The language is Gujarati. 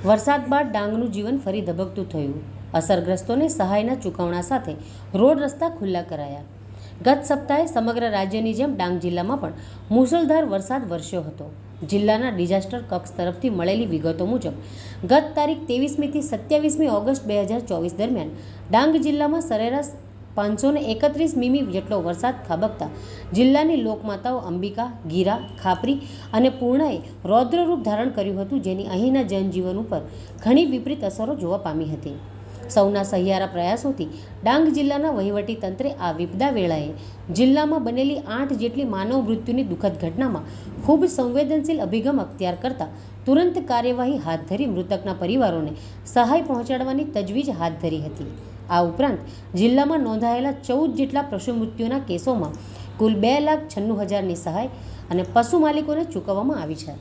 વરસાદ બાદ ડાંગનું જીવન ફરી ધબકતું થયું. અસરગ્રસ્તોને સહાયના ચૂકવણા સાથે રોડ રસ્તા ખુલ્લા કરાયા. ગત સપ્તાહે સમગ્ર રાજ્યની જેમ ડાંગ જિલ્લામાં પણ મુશળધાર વરસાદ વરસ્યો હતો. જિલ્લાના ડિઝાસ્ટર કક્ષ તરફથી મળેલી વિગતો મુજબ ગત તારીખ 23મીથી 27મી ઓગસ્ટ 2024 દરમિયાન ડાંગ જિલ્લામાં સરેરાશ 531 મીમી જેટલો વરસાદ ખાબકતા જિલ્લાની લોકમાતાઓ અંબિકા, ગીરા, ખાપરી અને પૂર્ણાએ રૌદ્રરૂપ ધારણ કર્યું હતું, જેની અહીંના જનજીવન ઉપર ઘણી વિપરીત અસરો જોવા પામી હતી. સૌના સહિયારા પ્રયાસોથી ડાંગ જિલ્લાના વહીવટી તંત્રે આ વિપદા વેળાએ જિલ્લામાં બનેલી 8 જેટલી માનવ મૃત્યુની દુઃખદ ઘટનામાં ખૂબ સંવેદનશીલ અભિગમ અખ્તિયાર કરતા તુરંત કાર્યવાહી હાથ ધરી મૃતકના પરિવારોને સહાય પહોંચાડવાની તજવીજ હાથ ધરી હતી. આ ઉપરાંત જિલ્લામાં નોંધાયેલા 14 જેટલા પશુ મૃત્યુના કેસોમાં કુલ 2,96,000ની સહાય અને પશુ માલિકોને ચૂકવવામાં આવી છે.